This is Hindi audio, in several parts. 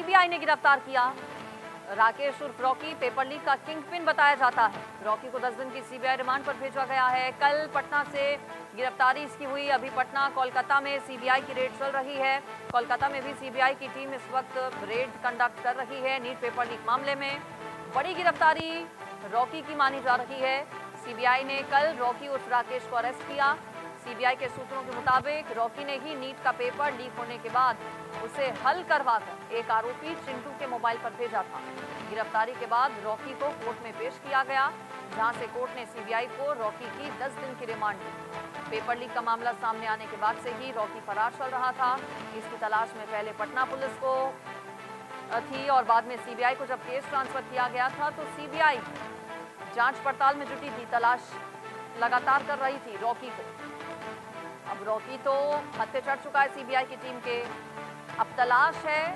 सीबीआई ने गिरफ्तार किया। राकेश उर्फ रॉकी पेपर लीक का किंगपिन बताया जाता है। रॉकी को 10 दिन की सीबीआई रिमांड पर भेजा गया है। कल पटना से गिरफ्तारी इसकी हुई। अभी पटना कोलकाता में सीबीआई की रेड चल रही है। कोलकाता में भी सीबीआई की टीम इस वक्त रेड कंडक्ट कर रही है नीट पेपर लीक मामले में। बड़ी गिरफ्तारी रॉकी की मानी जा रही है। सीबीआई ने कल रॉकी उर्फ राकेश को अरेस्ट किया। सीबीआई के सूत्रों के मुताबिक रॉकी ने ही नीट का पेपर लीक होने के बाद उसे हल करवाकर एक आरोपी चिंटू के मोबाइल पर भेजा था। गिरफ्तारी के बाद रॉकी को कोर्ट में पेश किया गया, जहां से कोर्ट ने सीबीआई को रॉकी की 10 दिन की रिमांड दी। पेपर लीक का मामला सामने आने के बाद से ही रॉकी फरार चल रहा था। इसकी तलाश में पहले पटना पुलिस को थी और बाद में सीबीआई को जब केस ट्रांसफर किया गया था तो सीबीआई जांच पड़ताल में जुटी थी, तलाश लगातार कर रही थी रॉकी को। अब रॉकी तो हत्थे चढ़ चुका है सीबीआई की टीम के। अब तलाश है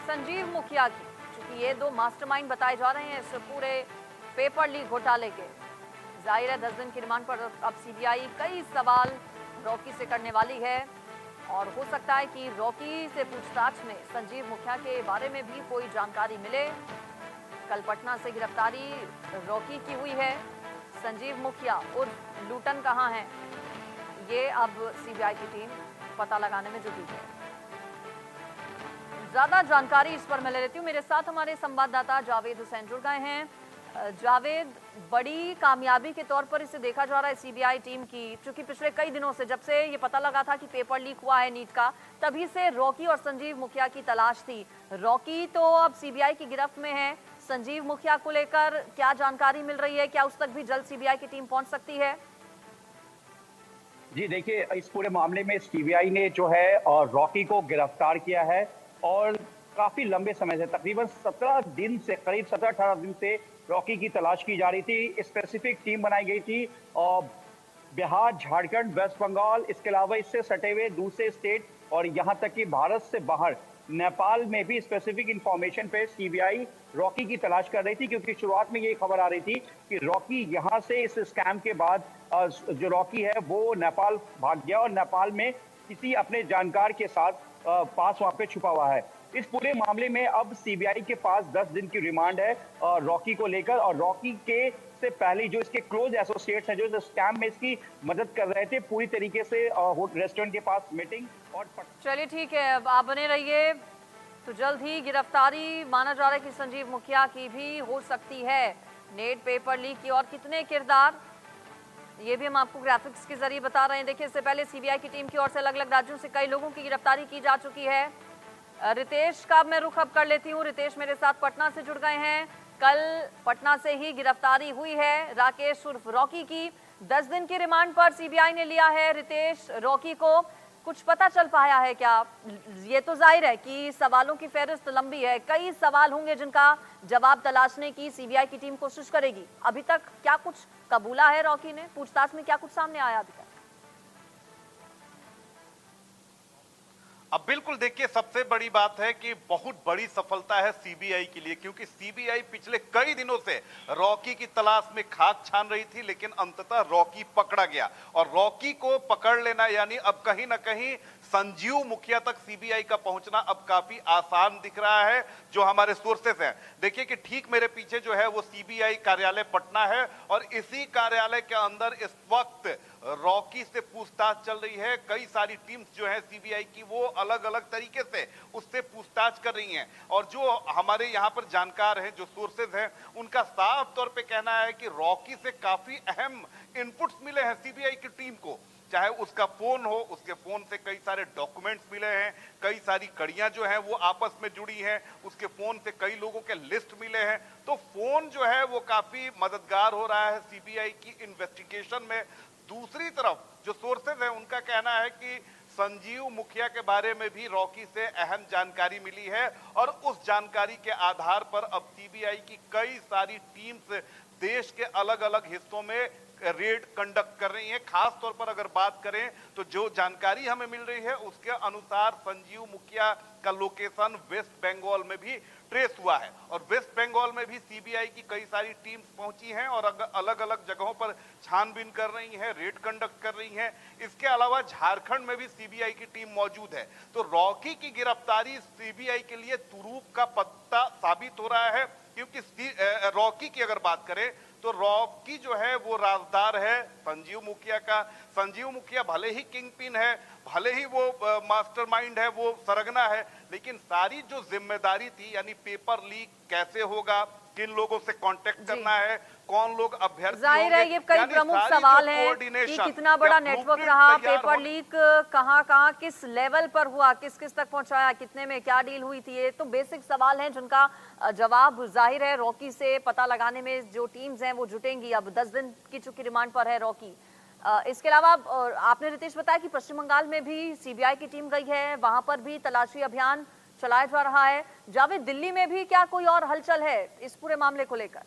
संजीव मुखिया की, क्योंकि ये दो मास्टरमाइंड बताए जा रहे हैं इस पूरे पेपर लीक घोटाले के। जाहिर है 10 दिन की रिमांड पर अब सीबीआई कई सवाल रॉकी से करने वाली है और हो सकता है कि रॉकी से पूछताछ में संजीव मुखिया के बारे में भी कोई जानकारी मिले। कल पटना से गिरफ्तारी रॉकी की हुई है। संजीव मुखिया उर्फ लूटन कहाँ है, ये अब सीबीआई की टीम पता लगाने में जुटी है। ज्यादा जानकारी इस पर मैं ले लेती हूँ। मेरे साथ हमारे संवाददाता जावेद हुसैन जुड़ गए हैं। जावेद, बड़ी कामयाबी के तौर पर इसे देखा जा रहा है सीबीआई टीम की, क्योंकि पिछले कई दिनों से जब से ये पता लगा था कि पेपर लीक हुआ है नीट का, तभी से रॉकी और संजीव मुखिया की तलाश थी। रॉकी तो अब सीबीआई की गिरफ्त में है। संजीव मुखिया को लेकर क्या जानकारी मिल रही है? क्या उस तक भी जल्द सीबीआई की टीम पहुंच सकती है? जी देखिए, इस पूरे मामले में सीबीआई ने जो है और रॉकी को गिरफ्तार किया है और काफी लंबे समय से तकरीबन 17 दिन से करीब 17-18 दिन से रॉकी की तलाश की जा रही थी। स्पेसिफिक टीम बनाई गई थी और बिहार, झारखंड, वेस्ट बंगाल, इसके अलावा इससे सटे हुए दूसरे स्टेट और यहाँ तक कि भारत से बाहर नेपाल में भी स्पेसिफिक इंफॉर्मेशन पे सीबीआई रॉकी की तलाश कर रही थी, क्योंकि शुरुआत में ये खबर आ रही थी कि रॉकी यहाँ से इस स्कैम के बाद जो रॉकी है वो नेपाल भाग गया और नेपाल में किसी अपने जानकार के साथ पास वहां पे छुपा हुआ है। इस पूरे मामले में अब सीबीआई के पास 10 दिन की रिमांड है रॉकी को लेकर और रॉकी के से पहले जो इसके क्लोज एसोसिएट्स हैं जो स्कैम में इसकी मदद कर रहे थे, पूरी तरीके से रेस्टोरेंट के पास मीटिंग और चलिए ठीक है, अब आप बने रहिए। तो जल्द ही गिरफ्तारी माना जा रहा है कि संजीव मुखिया की भी हो सकती है नेट पेपर लीक की। और कितने किरदार, ये भी हम आपको ग्राफिक्स के जरिए बता रहे हैं। देखिए, इससे पहले सीबीआई की टीम की ओर से अलग अलग राज्यों से कई लोगों की गिरफ्तारी की जा चुकी है। रितेश का मैं रुख अब कर लेती हूँ। रितेश मेरे साथ पटना से जुड़ गए हैं। कल पटना से ही गिरफ्तारी हुई है राकेश उर्फ रॉकी की। 10 दिन की रिमांड पर सीबीआई ने लिया है रितेश रॉकी को। कुछ पता चल पाया है क्या? ये तो जाहिर है कि सवालों की फहरिस्त लंबी है, कई सवाल होंगे जिनका जवाब तलाशने की सीबीआई की टीम कोशिश करेगी। अभी तक क्या कुछ कबूला है रॉकी ने? पूछताछ में क्या कुछ सामने आया अभी तक? अब बिल्कुल देखिए, सबसे बड़ी बात है कि बहुत बड़ी सफलता है सीबीआई के लिए, क्योंकि सीबीआई पिछले कई दिनों से रॉकी की तलाश में खाक छान रही थी, लेकिन अंततः रॉकी पकड़ा गया। और रॉकी को पकड़ लेना यानी अब कहीं ना कहीं संजीव मुखिया तक सीबीआई का पहुंचना अब काफी आसान दिख रहा है, जो हमारे सोर्सेस हैं। देखिए कि ठीक मेरे पीछे जो है वो सीबीआई कार्यालय पटना है और इसी कार्यालय के अंदर इस वक्त रॉकी से पूछताछ चल रही है। कई सारी टीम्स जो है सीबीआई की वो अलग अलग तरीके से उससे पूछताछ कर रही हैं और जो हमारे यहाँ पर जानकार हैं, जो सोर्सेज हैं, उनका साफ तौर पे कहना है कि रॉकी से काफी अहम इनपुट्स मिले हैं सीबीआई की टीम को। चाहे उसका फोन हो, उसके फोन से कई सारे डॉक्यूमेंट्स मिले हैं, कई सारी कड़ियां जो हैं वो आपस में जुड़ी हैं, उसके फोन से कई लोगों के लिस्ट मिले हैं। तो फोन जो है वो काफी मददगार हो रहा है सीबीआई की इन्वेस्टिगेशन में। दूसरी तरफ जो सोर्सेज हैं उनका कहना है कि संजीव मुखिया के बारे में भी रॉकी से अहम जानकारी मिली है और उस जानकारी के आधार पर अब सीबीआई की कई सारी टीम्स देश के अलग अलग हिस्सों में रेड कंडक्ट कर रही हैं। खास तौर पर अगर बात करें तो जो जानकारी हमें मिल रही है उसके अनुसार संजीव मुखिया का लोकेशन वेस्ट बंगाल में भी ट्रेस हुआ है और वेस्ट बंगाल में भी सीबीआई की कई सारी टीम्स पहुंची हैं और अलग अलग जगहों पर छानबीन कर रही हैं, रेड कंडक्ट कर रही हैं। इसके अलावा झारखंड में भी सीबीआई की टीम मौजूद है। तो रॉकी की गिरफ्तारी सीबीआई के लिए तुरूप का पत्ता साबित हो रहा है, क्योंकि रॉकी की अगर बात करें तो रॉकी जो है वो राजदार है संजीव मुखिया का। संजीव मुखिया भले ही किंगपिन है, भले ही वो मास्टरमाइंड है, वो सरगना है, लेकिन सारी जो जिम्मेदारी थी यानी पेपर लीक कैसे होगा, किन लोगों से कांटेक्ट करना है, कौन लोग अभ्यर्थी जाहिर है ये कई प्रमुख सवाल हैं कि कितना बड़ा नेटवर्क रहा, पेपर लीक कहां किस लेवल पर हुआ, किस किस तक पहुंचाया, कितने में क्या डील हुई थी, ये तो बेसिक सवाल हैं जिनका जवाब जाहिर है रॉकी से पता लगाने में जो टीम्स हैं वो जुटेंगी। अब 10 दिन की चुकी रिमांड पर है रॉकी। इसके अलावा आपने रितेश बताया कि पश्चिम बंगाल में भी सीबीआई की टीम गई है, वहां पर भी तलाशी अभियान चलाया जा रहा है। जावेद, दिल्ली में भी क्या कोई और हलचल है इस पूरे मामले को लेकर?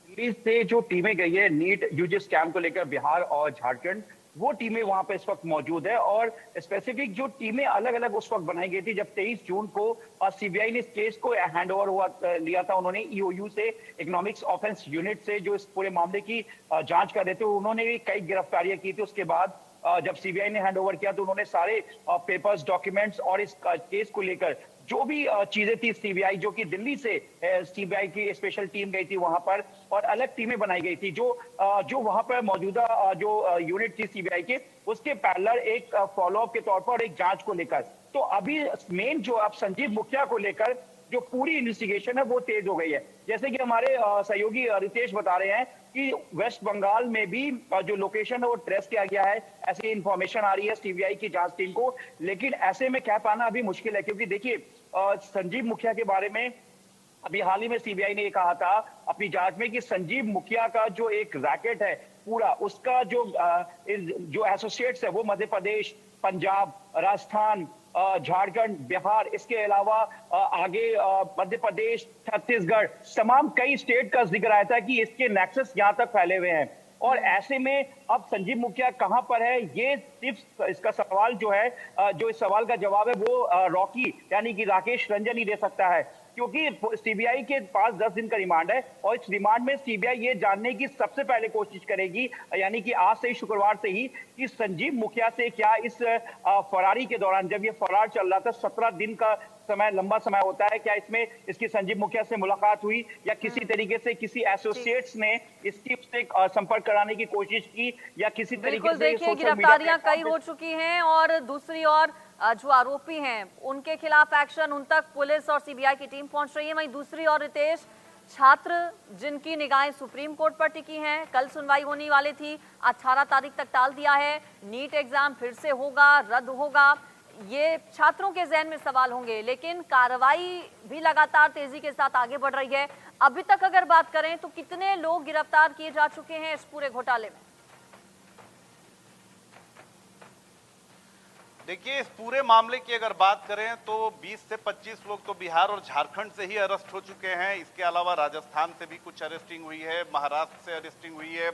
दिल्ली से जो टीमें गई है नीट यूजी स्कैम को लेकर, बिहार और झारखंड, वो टीमें वहां पे इस वक्त मौजूद है और स्पेसिफिक जो टीमें अलग अलग उस वक्त बनाई गई थी जब 23 जून को सीबीआई ने इस केस को हैंड ओवर लिया था। उन्होंने ईओयू से, इकोनॉमिक्स ऑफेंस यूनिट से जो इस पूरे मामले की जांच कर रहे थे, उन्होंने भी कई गिरफ्तारियां की थी। उसके बाद जब सीबीआई ने हैंड ओवर किया तो उन्होंने सारे पेपर्स, डॉक्यूमेंट्स और इस केस को लेकर जो भी चीजें थी सीबीआई, जो कि दिल्ली से सीबीआई की स्पेशल टीम गई थी वहां पर और अलग टीमें बनाई गई थी, जो वहां पर मौजूदा जो यूनिट थी सीबीआई के, उसके पैरेलल एक फॉलोअप के तौर पर एक जांच को लेकर। तो अभी मेन जो अब संजीव मुखिया को लेकर जो पूरी इन्वेस्टिगेशन है वो तेज हो गई है। जैसे कि हमारे सहयोगी रितेश बता रहे हैं कि वेस्ट बंगाल में भी जो लोकेशन है वो ट्रेस किया गया है, ऐसी इंफॉर्मेशन आ रही है सीबीआई की जांच टीम को। लेकिन ऐसे में कह पाना अभी मुश्किल है, क्योंकि देखिए संजीव मुखिया के बारे में अभी हाल ही में सीबीआई ने ये कहा था अपनी जांच में कि संजीव मुखिया का जो एक रैकेट है पूरा, उसका जो एसोसिएट्स है वो मध्य प्रदेश, पंजाब, राजस्थान, झारखंड, बिहार, इसके अलावा आगे मध्य प्रदेश, छत्तीसगढ़, तमाम कई स्टेट का जिक्र आया था कि इसके नेक्सस यहां तक फैले हुए हैं। और ऐसे में अब संजीव मुखिया कहां पर है, ये सिर्फ इसका सवाल जो है, जो इस सवाल का जवाब है वो रॉकी यानी कि राकेश रंजन ही दे सकता है, क्योंकि सीबीआई के पास 10 दिन का रिमांड है और इस रिमांड में सीबीआई ये जानने की सबसे पहले कोशिश करेगी, यानी कि आज से ही, शुक्रवार से ही, कि संजीव मुखिया से क्या इस फरारी के दौरान, जब ये फरार चल रहा था, 17 दिन का समय, लंबा समय होता है, क्या इसमें इसकी संजीव मुखिया से मुलाकात हुई या किसी तरीके से किसी एसोसिएट्स ने इसकी उससे संपर्क कराने की कोशिश की या किसी तरीके से देखिए गिरफ्तारियां कई हो चुकी हैं और दूसरी ओर जो आरोपी हैं उनके खिलाफ एक्शन, उन तक पुलिस और सीबीआई की टीम पहुंच रही है। वहीं दूसरी ओर रितेश, छात्र जिनकी निगाहें सुप्रीम कोर्ट पर टिकी हैं, कल सुनवाई होने वाली थी, 18 तारीख तक टाल दिया है। नीट एग्जाम फिर से होगा, रद्द होगा, ये छात्रों के जहन में सवाल होंगे, लेकिन कार्रवाई भी लगातार तेजी के साथ आगे बढ़ रही है। अभी तक अगर बात करें तो कितने लोग गिरफ्तार किए जा चुके हैं इस पूरे घोटाले में? देखिए, इस पूरे मामले की अगर बात करें तो 20 से 25 लोग तो बिहार और झारखंड से ही अरेस्ट हो चुके हैं। इसके अलावा राजस्थान से भी कुछ अरेस्टिंग हुई है, महाराष्ट्र से अरेस्टिंग हुई है,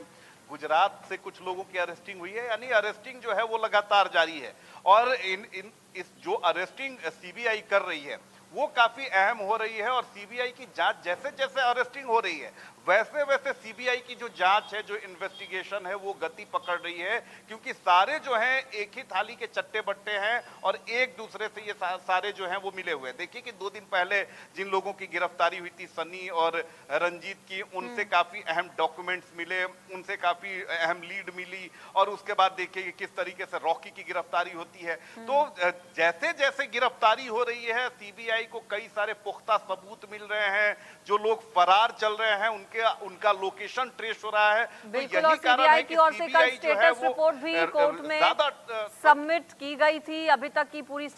गुजरात से कुछ लोगों की अरेस्टिंग हुई है, यानी अरेस्टिंग जो है वो लगातार जारी है। और इस जो अरेस्टिंग सीबीआई कर रही है वो काफी अहम हो रही है और सीबीआई की जांच जैसे जैसे अरेस्टिंग हो रही है वैसे वैसे सीबीआई की जो जांच है, जो इन्वेस्टिगेशन है, वो गति पकड़ रही है, क्योंकि सारे जो हैं एक ही थाली के चट्टे बट्टे हैं और एक दूसरे से ये सारे जो हैं वो मिले हुए हैं। देखिए कि 2 दिन पहले जिन लोगों की गिरफ्तारी हुई थी, सनी और रंजीत की, उनसे काफी अहम डॉक्यूमेंट्स मिले, उनसे काफी अहम लीड मिली और उसके बाद देखिए कि किस तरीके से रॉकी की गिरफ्तारी होती है। तो जैसे जैसे गिरफ्तारी हो रही है सीबीआई को कई सारे पुख्ता सबूत मिल रहे हैं, जो लोग फरार चल रहे हैं उनका लोकेशन ट्रेस हो रहा है। बिल्कुल, और सीबीआई की ओर से कल स्टेटस रिपोर्ट भी कोर्ट में सबमिट की गई थी। अभी तक की पूरी